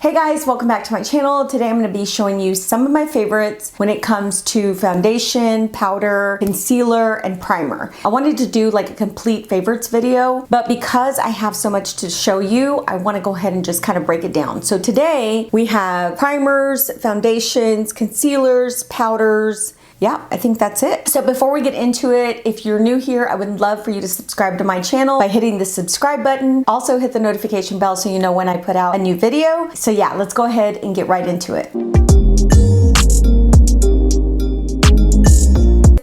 Hey guys, welcome back to my channel. Today I'm going to be showing you some of my favorites when it comes to foundation, powder, concealer, and primer. I wanted to do like a complete favorites video, but because I have so much to show you, I want to go ahead and just kind of break it down. So today we have primers, foundations, concealers, powders. Yeah, I think that's it. So before we get into it, if you're new here, I would love for you to subscribe to my channel by hitting the subscribe button. Also hit the notification bell so you know when I put out a new video. So yeah, let's go ahead and get right into it.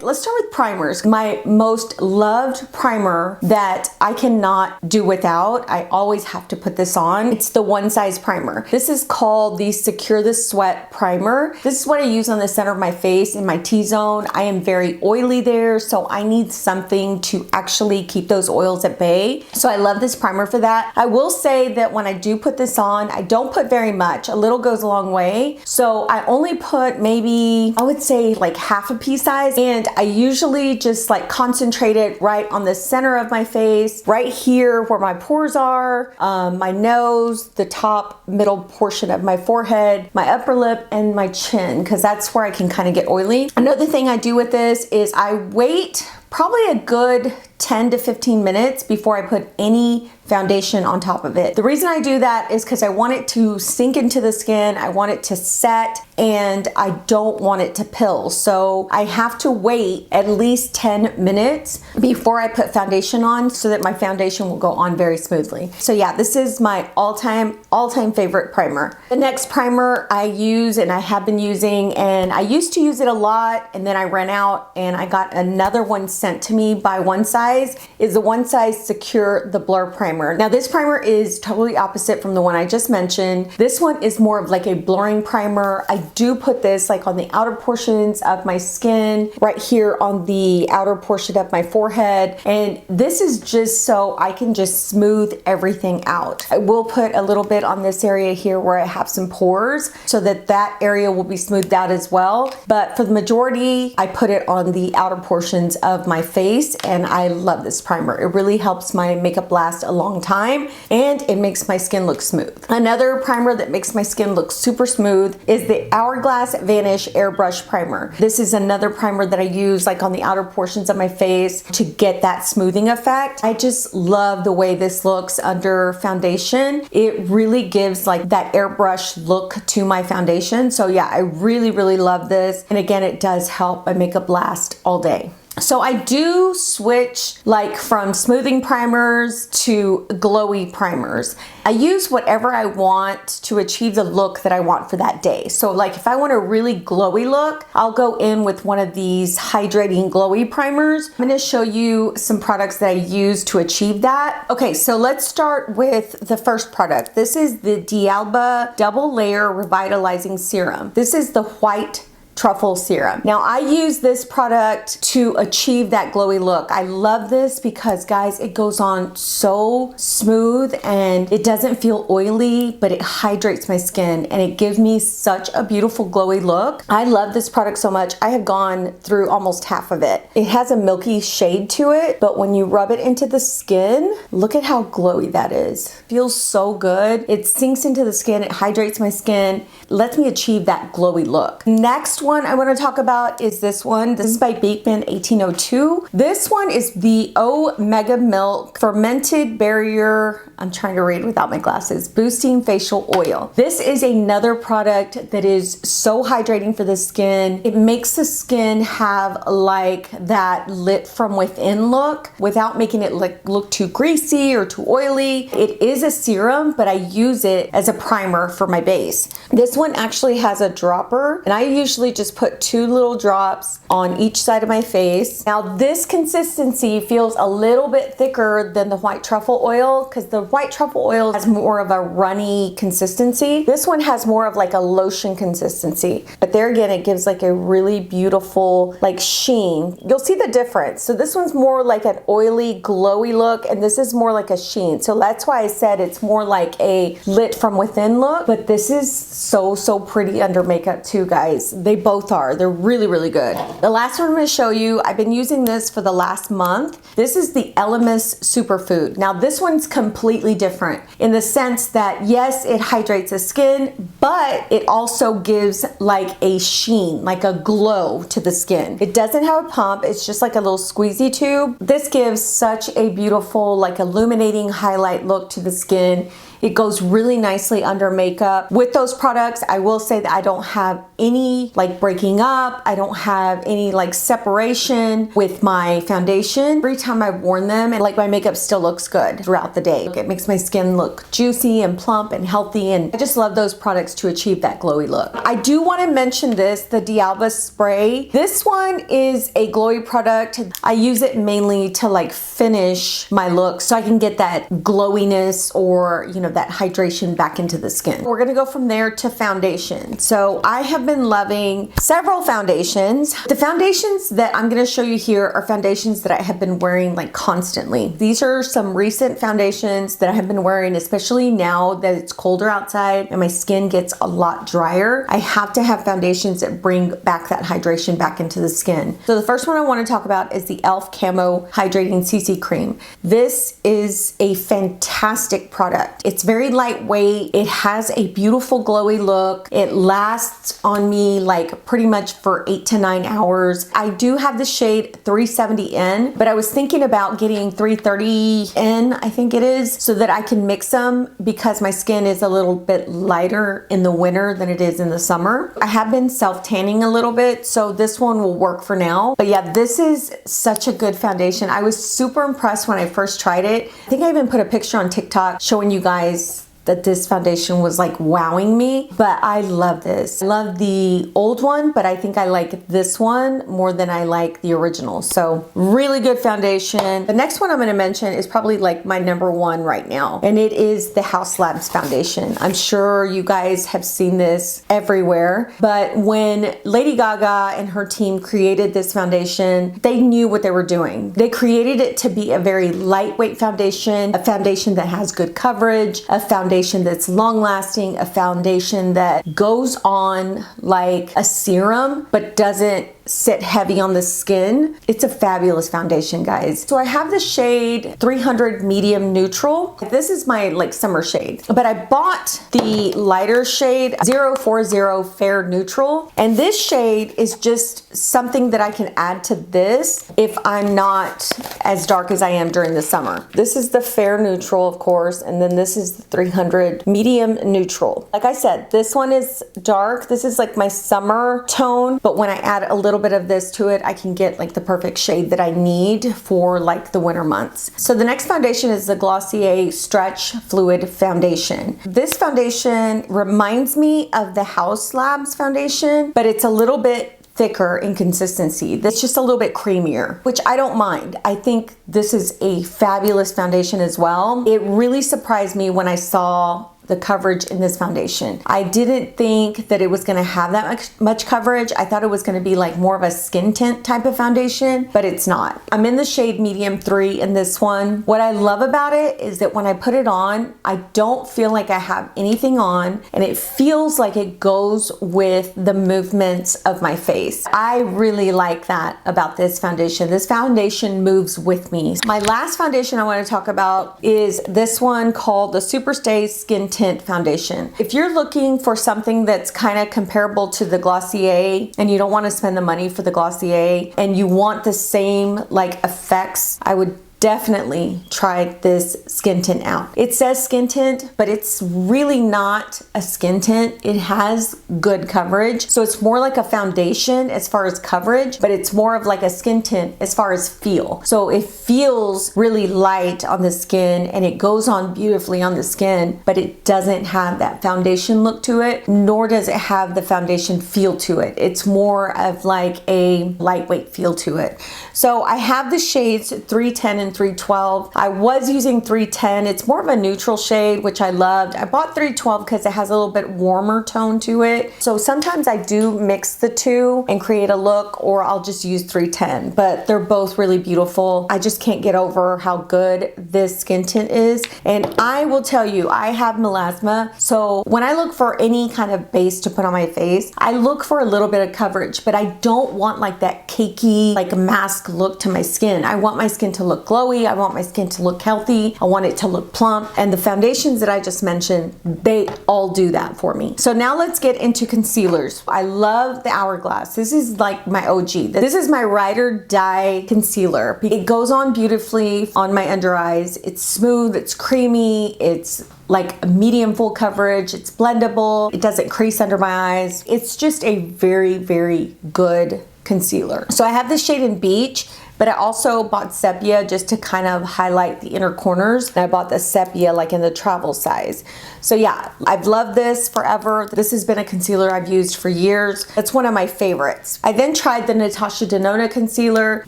Let's start with primers. My most loved primer that I cannot do without, I always have to put this on. It's the One Size primer. This is called the Secure the Sweat primer. This is what I use on the center of my face in my T-zone. I am very oily there, so I need something to actually keep those oils at bay. So I love this primer for that. I will say that when I do put this on, I don't put very much. A little goes a long way. So I only put maybe, I would say like half a pea size, and I usually just like concentrate it right on the center of my face, right here where my pores are, my nose, the top middle portion of my forehead, my upper lip, and my chin, because that's where I can kind of get oily. Another thing I do with this is I wait probably a good 10 to 15 minutes before I put any foundation on top of it. The reason I do that is because I want it to sink into the skin, I want it to set, and I don't want it to pill. So I have to wait at least 10 minutes before I put foundation on so that my foundation will go on very smoothly. So yeah, this is my all-time favorite primer. The next primer I use and I have been using, and I used to use it a lot and then I ran out and I got another one sent to me by One Size, is the One Size Secure the Blur primer. Now this primer is totally opposite from the one I just mentioned. This one is more of like a blurring primer. I do put this like on the outer portions of my skin, right here on the outer portion of my forehead, and this is just so I can just smooth everything out. I will put a little bit on this area here where I have some pores so that that area will be smoothed out as well, but for the majority I put it on the outer portions of my face, and I love this primer. It really helps my makeup last a long time and it makes my skin look smooth. Another primer that makes my skin look super smooth is the Hourglass Vanish Airbrush Primer. This is another primer that I use like on the outer portions of my face to get that smoothing effect. I just love the way this looks under foundation. It really gives like that airbrush look to my foundation. So yeah, I really love this. And again, it does help my makeup last all day. So I do switch like from smoothing primers to glowy primers. I use whatever I want to achieve the look that I want for that day. So like if I want a really glowy look, I'll go in with one of these hydrating glowy primers. I'm gonna show you some products that I use to achieve that. Okay, so let's start with the first product. This is the D'Alba Double Layer Revitalizing Serum. This is the white truffle serum. Now I use this product to achieve that glowy look. I love this because guys, it goes on so smooth and it doesn't feel oily, but it hydrates my skin and it gives me such a beautiful glowy look. I love this product so much. I have gone through almost half of it. It has a milky shade to it, but when you rub it into the skin, look at how glowy that is. Feels so good. It sinks into the skin, it hydrates my skin, lets me achieve that glowy look. Next one I want to talk about is this one. This is by Beekman 1802. This one is the Omega Milk Fermented Barrier, I'm trying to read without my glasses, Boosting Facial Oil. This is another product that is so hydrating for the skin. It makes the skin have like that lit from within look without making it look too greasy or too oily. It is a serum, but I use it as a primer for my base. This one actually has a dropper, and I usually just put 2 little drops on each side of my face. Now this consistency feels a little bit thicker than the white truffle oil because the white truffle oil has more of a runny consistency. This one has more of like a lotion consistency, but there again it gives like a really beautiful like sheen. You'll see the difference. So this one's more like an oily glowy look and this is more like a sheen. So that's why I said it's more like a lit from within look, but this is so pretty under makeup too, guys. They both are. They're really, really good. The last one I'm going to show you, I've been using this for the last month. This is the Elemis Superfood. Now this one's completely different in the sense that yes, it hydrates the skin, but it also gives like a sheen, like a glow to the skin. It doesn't have a pump. It's just like a little squeezy tube. This gives such a beautiful, like illuminating highlight look to the skin. It goes really nicely under makeup. With those products, I will say that I don't have any like breaking up. I don't have any like separation with my foundation. Every time I've worn them, and like my makeup still looks good throughout the day. It makes my skin look juicy and plump and healthy, and I just love those products to achieve that glowy look. I do want to mention this, the D'Alba spray. This one is a glowy product. I use it mainly to like finish my look so I can get that glowiness or, you know, that hydration back into the skin. We're gonna go from there to foundation. So I have been loving several foundations. The foundations that I'm gonna show you here are foundations that I have been wearing like constantly. These are some recent foundations that I have been wearing, especially now that it's colder outside and my skin gets a lot drier. I have to have foundations that bring back that hydration back into the skin. So the first one I wanna talk about is the e.l.f. Camo Hydrating CC Cream. This is a fantastic product. It's very lightweight. It has a beautiful glowy look. It lasts on me like pretty much for 8 to 9 hours. I do have the shade 370N, but I was thinking about getting 330N, I think it is, so that I can mix them because my skin is a little bit lighter in the winter than it is in the summer. I have been self-tanning a little bit, so this one will work for now. But yeah, this is such a good foundation. I was super impressed when I first tried it. I think I even put a picture on TikTok showing you guys that this foundation was like wowing me, but I love this. I love the old one, but I think I like this one more than I like the original. So really good foundation. The next one I'm gonna mention is probably like my number one right now, and it is the Haus Labs foundation. I'm sure you guys have seen this everywhere, but when Lady Gaga and her team created this foundation, they knew what they were doing. They created it to be a very lightweight foundation, a foundation that has good coverage, a foundation that's long lasting, a foundation that goes on like a serum but doesn't sit heavy on the skin. It's a fabulous foundation, guys. So I have the shade 300 medium neutral. This is my like summer shade, but I bought the lighter shade 040 fair neutral, and this shade is just something that I can add to this if I'm not as dark as I am during the summer. This is the fair neutral, of course, and then this is the 300 medium neutral. Like I said, this one is dark. This is like my summer tone, but when I add a little bit of this to it, I can get like the perfect shade that I need for like the winter months. So the next foundation is the Glossier Stretch Fluid Foundation. This foundation reminds me of the Haus Labs foundation, but it's a little bit thicker in consistency. It's just a little bit creamier, which I don't mind. I think this is a fabulous foundation as well. It really surprised me when I saw the coverage in this foundation. I didn't think that it was gonna have that much coverage. I thought it was gonna be like more of a skin tint type of foundation, but it's not. I'm in the shade medium 3 in this one. What I love about it is that when I put it on, I don't feel like I have anything on, and it feels like it goes with the movements of my face. I really like that about this foundation. This foundation moves with me. My last foundation I wanna talk about is this one called the Superstay Skin Tint Foundation. If you're looking for something that's kind of comparable to the Glossier and you don't want to spend the money for the Glossier and you want the same like effects, I would definitely try this skin tint out. It says skin tint, but it's really not a skin tint. It has good coverage. So it's more like a foundation as far as coverage, but it's more of like a skin tint as far as feel. So it feels really light on the skin and it goes on beautifully on the skin, but it doesn't have that foundation look to it, nor does it have the foundation feel to it. It's more of like a lightweight feel to it. So I have the shades 310 and in 312. I was using 310. It's more of a neutral shade, which I loved. I bought 312 because it has a little bit warmer tone to it. So sometimes I do mix the two and create a look, or I'll just use 310, but they're both really beautiful. I just can't get over how good this skin tint is. And I will tell you, I have melasma. So when I look for any kind of base to put on my face, I look for a little bit of coverage, but I don't want like that cakey, like mask look to my skin. I want my skin to look glowy. I want my skin to look healthy. I want it to look plump. And the foundations that I just mentioned, they all do that for me. So now let's get into concealers. I love the Hourglass. This is like my OG. This is my ride or die concealer. It goes on beautifully on my under eyes. It's smooth, it's creamy, it's like medium full coverage, it's blendable, it doesn't crease under my eyes. It's just a very, very good concealer. So I have this shade in Beach, but I also bought Sepia just to kind of highlight the inner corners. And I bought the Sepia like in the travel size. So yeah, I've loved this forever. This has been a concealer I've used for years. It's one of my favorites. I then tried the Natasha Denona concealer.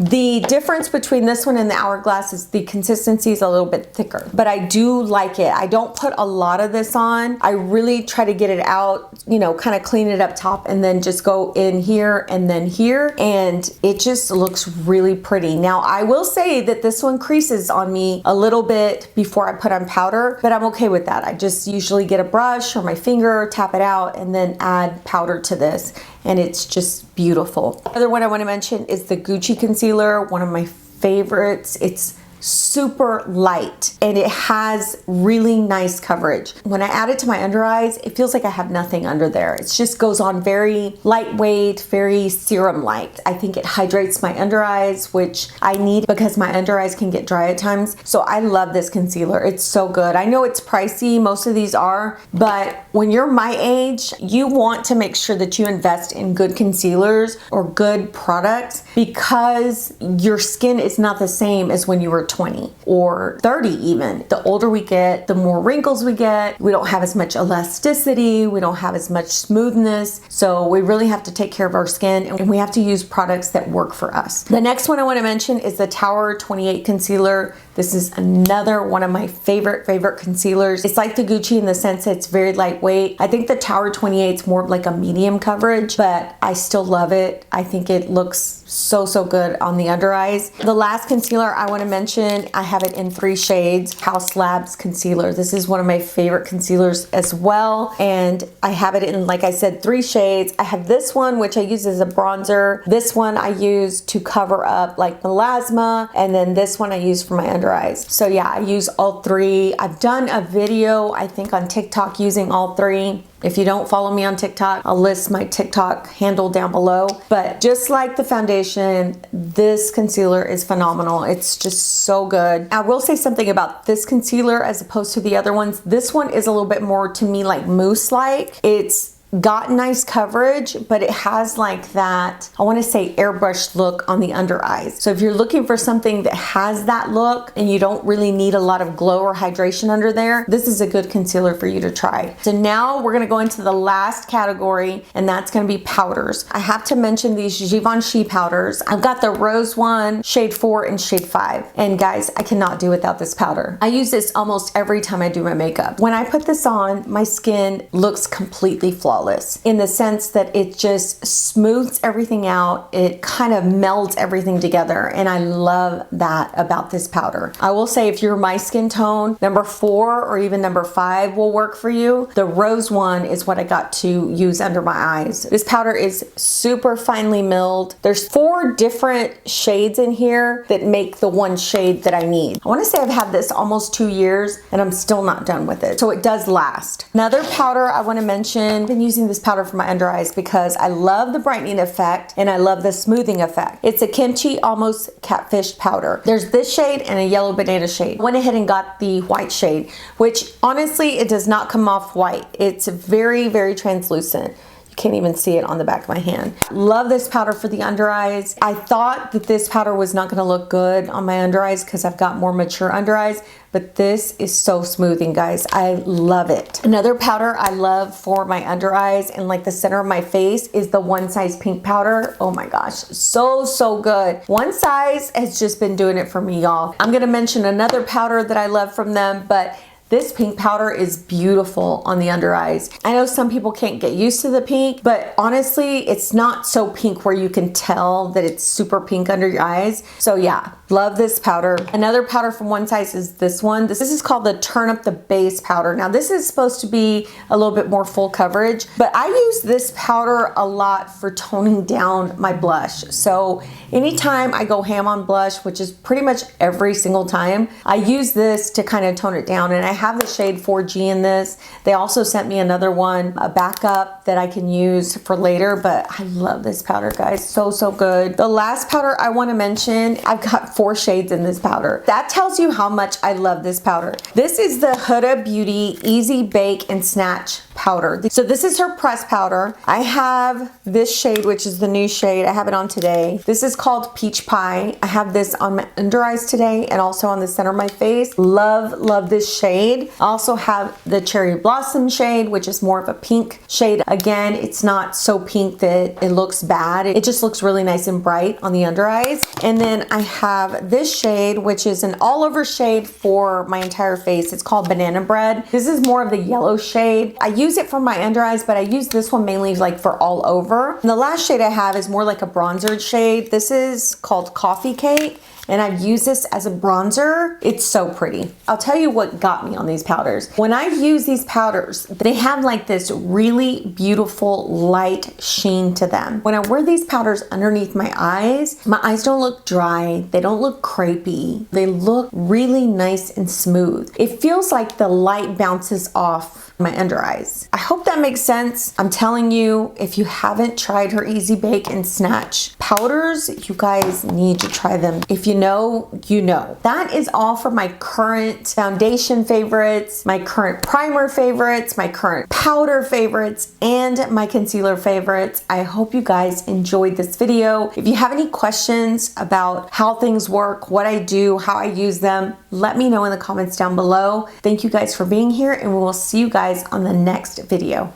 The difference between this one and the Hourglass is the consistency is a little bit thicker, but I do like it. I don't put a lot of this on. I really try to get it out, you know, kind of clean it up top and then just go in here and then here. And it just looks really pretty. Now, I will say that this one creases on me a little bit before I put on powder, but I'm okay with that. I just usually get a brush or my finger, tap it out, and then add powder to this. And it's just beautiful. The other one I want to mention is the Gucci concealer, one of my favorites. It's super light and it has really nice coverage. When I add it to my under eyes, it feels like I have nothing under there. It just goes on very lightweight, very serum-like. I think it hydrates my under eyes, which I need because my under eyes can get dry at times. So I love this concealer. It's so good. I know it's pricey, most of these are, but when you're my age, you want to make sure that you invest in good concealers or good products because your skin is not the same as when you were 20 or 30 even. The older we get, the more wrinkles we get. We don't have as much elasticity. We don't have as much smoothness. So we really have to take care of our skin and we have to use products that work for us. The next one I want to mention is the Tower 28 concealer. This is another one of my favorite concealers. It's like the Gucci in the sense that it's very lightweight. I think the Tower 28 is more of like a medium coverage, but I still love it. I think it looks so good on the under eyes. The last concealer I want to mention, I have it in 3 shades, House Labs concealer. This is one of my favorite concealers as well. And I have it in, like I said, 3 shades. I have this one, which I use as a bronzer. This one I use to cover up like melasma. And then this one I use for my under eyes. So yeah, I use all 3. I've done a video, I think on TikTok using all 3. If you don't follow me on TikTok, I'll list my TikTok handle down below. But just like the foundation, this concealer is phenomenal. It's just so good. I will say something about this concealer as opposed to the other ones. This one is a little bit more to me like mousse-like. It's got nice coverage, but it has like that, I want to say airbrushed look on the under eyes. So if you're looking for something that has that look and you don't really need a lot of glow or hydration under there, this is a good concealer for you to try. So now we're going to go into the last category, and that's going to be powders. I have to mention these Givenchy powders. I've got the Rose one, shade 4 and shade 5. And guys, I cannot do without this powder. I use this almost every time I do my makeup. When I put this on, my skin looks completely flawless in the sense that it just smooths everything out. It kind of melds everything together, and I love that about this powder. I will say if you're my skin tone, number 4 or even number 5 will work for you. The Rose one is what I got to use under my eyes. This powder is super finely milled. There's 4 different shades in here that make the one shade that I need. I want to say I've had this almost 2 years and I'm still not done with it. So it does last. Another powder I want to mention, I've been using this powder for my under eyes because I love the brightening effect and I love the smoothing effect. It's a Kimchi Almost Catfish powder. There's this shade and a yellow banana shade. I went ahead and got the white shade, which honestly, it does not come off white. It's very translucent. Can't even see it on the back of my hand. Love this powder for the under eyes. I thought that this powder was not gonna look good on my under eyes because I've got more mature under eyes, but this is so smoothing, guys. I love it. Another powder I love for my under eyes and like the center of my face is the One Size Pink powder. Oh my gosh, so good. One Size has just been doing it for me, y'all. I'm gonna mention another powder that I love from them, but this pink powder is beautiful on the under eyes. I know some people can't get used to the pink, but honestly, it's not so pink where you can tell that it's super pink under your eyes. So yeah, love this powder. Another powder from One Size is this one. This is called the Turn Up the Base powder. Now this is supposed to be a little bit more full coverage, but I use this powder a lot for toning down my blush. So anytime I go ham on blush, which is pretty much every single time, I use this to kind of tone it down. And I have the shade 4G in this. They also sent me another one, a backup that I can use for later, but I love this powder, guys. So good. The last powder I want to mention, I've got 4 shades in this powder. That tells you how much I love this powder. This is the Huda Beauty Easy Bake and Snatch powder. So this is her press powder. I have this shade, which is the new shade. I have it on today. This is called Peach Pie. I have this on my under eyes today and also on the center of my face. Love this shade. I also have the Cherry Blossom shade, which is more of a pink shade. Again, it's not so pink that it looks bad. It just looks really nice and bright on the under eyes. And then I have this shade, which is an all over shade for my entire face. It's called Banana Bread. This is more of the yellow shade. I use it for my under eyes, but I use this one mainly like for all over. And the last shade I have is more like a bronzer shade. This is called Coffee Cake. And I've used this as a bronzer. It's so pretty. I'll tell you what got me on these powders. When I use these powders, they have like this really beautiful light sheen to them. When I wear these powders underneath my eyes don't look dry. They don't look crepey. They look really nice and smooth. It feels like the light bounces off my under eyes. I hope that makes sense. I'm telling you, if you haven't tried her Easy Bake and Snatch powders, you guys need to try them. If you know, you know. That is all for my current foundation favorites, my current primer favorites, my current powder favorites, and my concealer favorites. I hope you guys enjoyed this video. If you have any questions about how things work, what I do, how I use them, let me know in the comments down below. Thank you guys for being here, and we will see you guys on the next video.